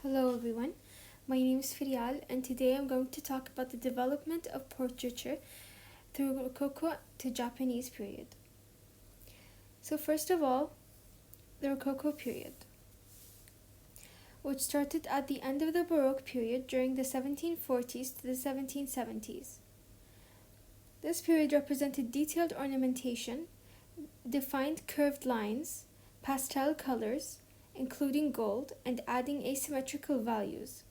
Hello everyone, my name is Firial and today I'm going to talk about the development of portraiture through Rococo to Japanese period. So first of all, the Rococo period, which started at the end of the Baroque period during the 1740s to the 1770s. This period represented detailed ornamentation, defined curved lines, pastel colors, including gold, and adding asymmetrical values.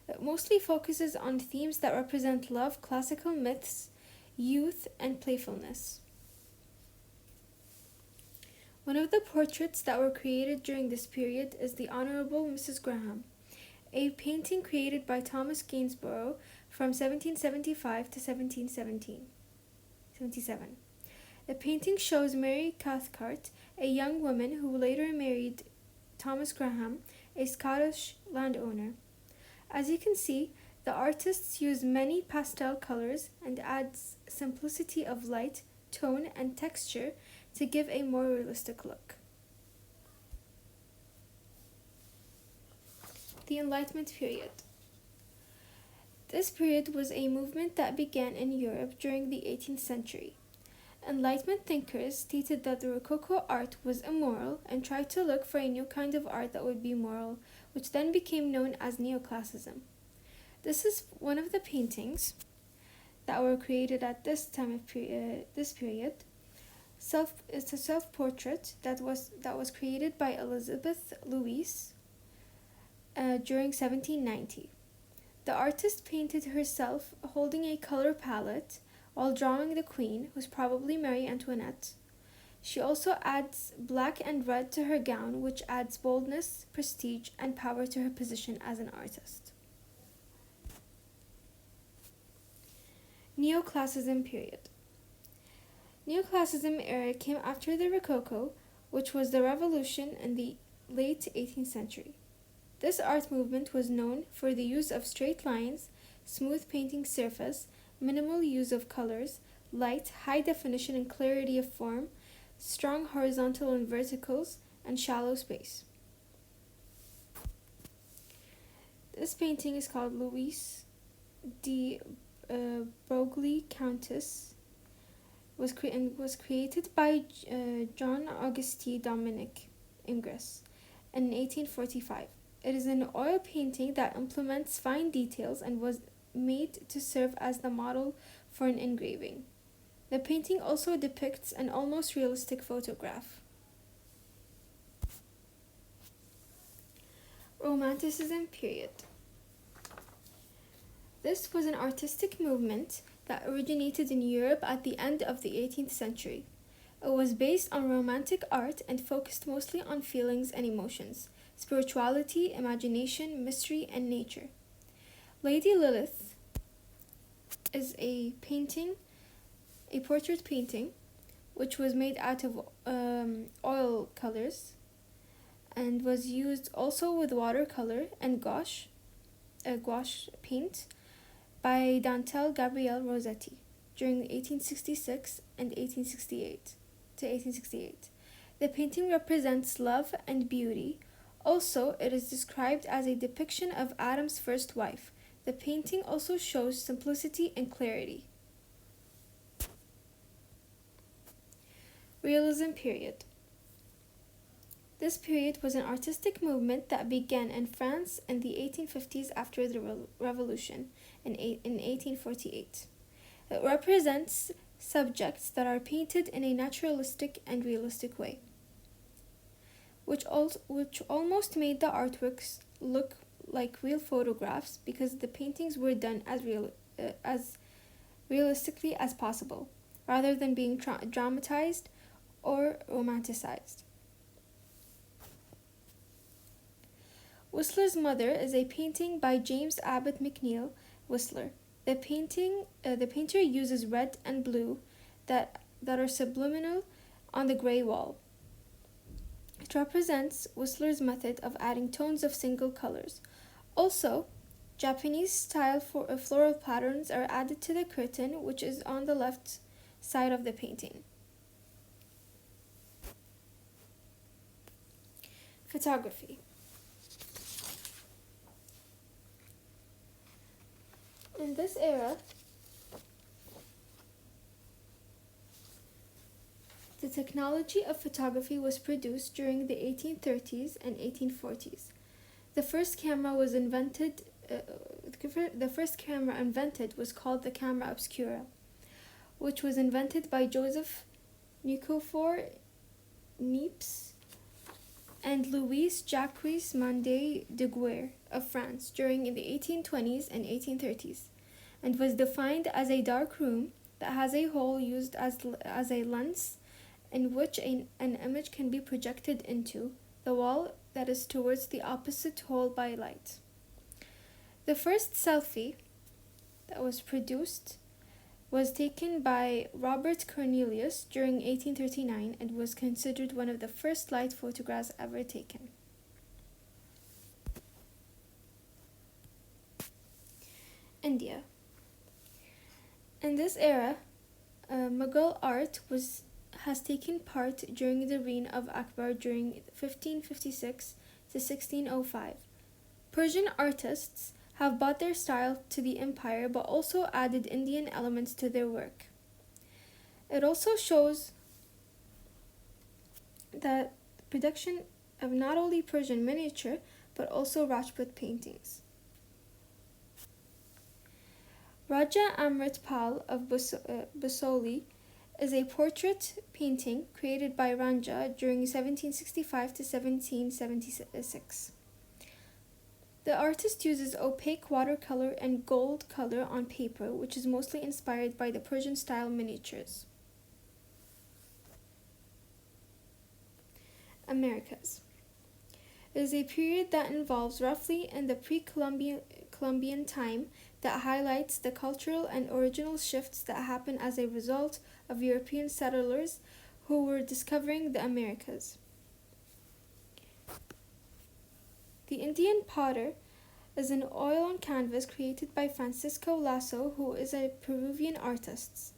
It mostly focuses on themes that represent love, classical myths, youth, and playfulness. One of the portraits that were created during this period is the Honorable Mrs. Graham, a painting created by Thomas Gainsborough from 1775 to 1777. The painting shows Mary Cathcart, a young woman who later married Thomas Graham, a Scottish landowner. As you can see, the artists use many pastel colors and adds simplicity of light, tone, and texture to give a more realistic look. The Enlightenment period. This period was a movement that began in Europe during the 18th century. Enlightenment thinkers stated that the Rococo art was immoral and tried to look for a new kind of art that would be moral, which then became known as neoclassicism. This is one of the paintings that were created at this period. It's a self-portrait that was created by Elizabeth Louise during 1790. The artist painted herself holding a color palette while drawing the queen, who's probably Marie Antoinette. She also adds black and red to her gown, which adds boldness, prestige, and power to her position as an artist. Neoclassicism period. Neoclassicism era came after the Rococo, which was the revolution in the late 18th century. This art movement was known for the use of straight lines, smooth painting surface, minimal use of colors, light, high definition and clarity of form, strong horizontal and verticals, and shallow space. This painting is called Louise de Broglie Countess, was created by John Auguste Dominic Ingres in 1845. It is an oil painting that implements fine details and was made to serve as the model for an engraving. The painting also depicts an almost realistic photograph. Romanticism period. This was an artistic movement that originated in Europe at the end of the 18th century. It was based on romantic art and focused mostly on feelings and emotions, spirituality, imagination, mystery, and nature. Lady Lilith is a portrait painting, which was made out of oil colors and was used also with watercolor and gouache paint by Dante Gabriel Rossetti during 1866 and 1868. The painting represents love and beauty. Also, it is described as a depiction of Adam's first wife. The painting also shows simplicity and clarity. Realism period. This period was an artistic movement that began in France in the 1850s after the Revolution in 1848. It represents subjects that are painted in a naturalistic and realistic way, which almost made the artworks look like real photographs because the paintings were done as realistically as possible, rather than being dramatized or romanticized. Whistler's Mother is a painting by James Abbott McNeill Whistler. The painter uses red and blue that are subliminal on the gray wall. It represents Whistler's method of adding tones of single colors. Also, Japanese style floral patterns are added to the curtain, which is on the left side of the painting. Photography. In this era, the technology of photography was produced during the 1830s and 1840s. The first camera was invented. The first camera invented was called the camera obscura, which was invented by Joseph Nicephore Niepce and Louis Jacques Mandé Daguerre of France during the 1820s and 1830s, and was defined as a dark room that has a hole used as a lens in which an image can be projected into the wall that is towards the opposite hole by light. The first selfie that was produced was taken by Robert Cornelius during 1839 and was considered one of the first light photographs ever taken. India. In this era, Mughal art has taken part during the reign of Akbar during 1556 to 1605. Persian artists have brought their style to the empire but also added Indian elements to their work. It also shows that production of not only Persian miniature but also Rajput paintings. Raja Amritpal of Basoli is a portrait painting created by Ranja during 1765 to 1776. The artist uses opaque watercolor and gold color on paper, which is mostly inspired by the Persian-style miniatures. Americas. It is a period that involves roughly in the pre-Columbian time that highlights the cultural and original shifts that happen as a result of European settlers who were discovering the Americas. The Indian Potter is an oil on canvas created by Francisco Lasso, who is a Peruvian artist.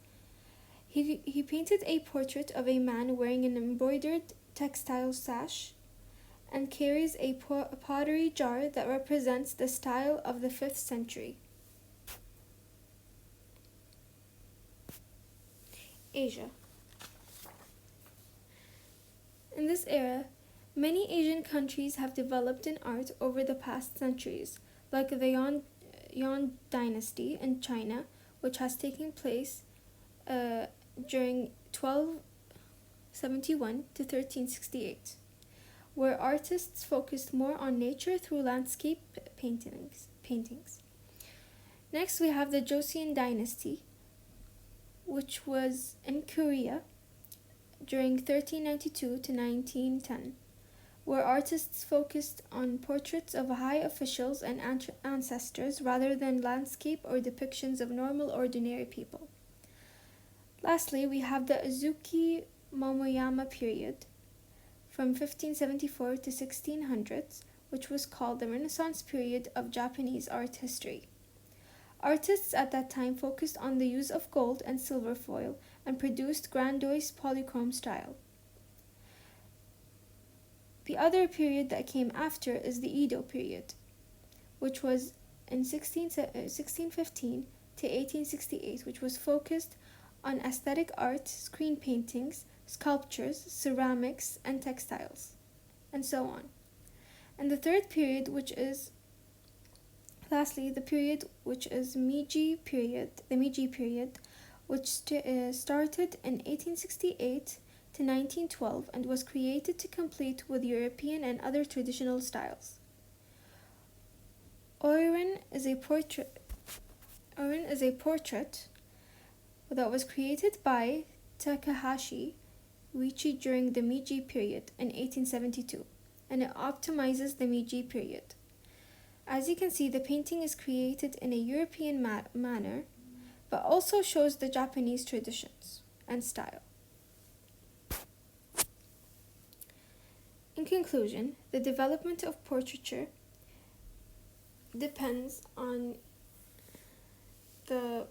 He painted a portrait of a man wearing an embroidered textile sash and carries a pottery jar that represents the style of the 5th century. Asia. In this era, many Asian countries have developed in art over the past centuries, like the Yuan dynasty in China, which has taken place during 1271 to 1368, where artists focused more on nature through landscape paintings. Next, we have the Joseon dynasty, which was in Korea during 1392 to 1910, where artists focused on portraits of high officials and ancestors rather than landscape or depictions of normal ordinary people. Lastly, we have the Azuchi Momoyama period from 1574 to 1600s, which was called the Renaissance period of Japanese art history. Artists at that time focused on the use of gold and silver foil and produced grandiose polychrome style. The other period that came after is the Edo period, which was in 1615 to 1868, which was focused on aesthetic art, screen paintings, sculptures, ceramics, and textiles, and so on. And the third period, lastly, the period which is the Meiji period, which started in 1868 to 1912 and was created to complete with European and other traditional styles. Oirin is a portrait that was created by Takahashi Uichi during the Meiji period in 1872, and it optimizes the Meiji period. As you can see, the painting is created in a European manner, but also shows the Japanese traditions and style. In conclusion, the development of portraiture depends on the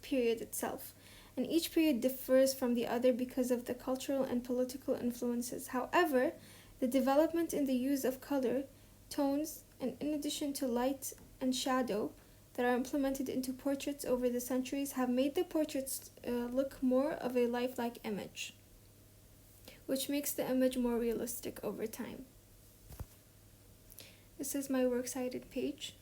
period itself, and each period differs from the other because of the cultural and political influences. However, the development in the use of color, tones, and in addition to light and shadow that are implemented into portraits over the centuries have made the portraits look more of a lifelike image, which makes the image more realistic over time. This is my works cited page.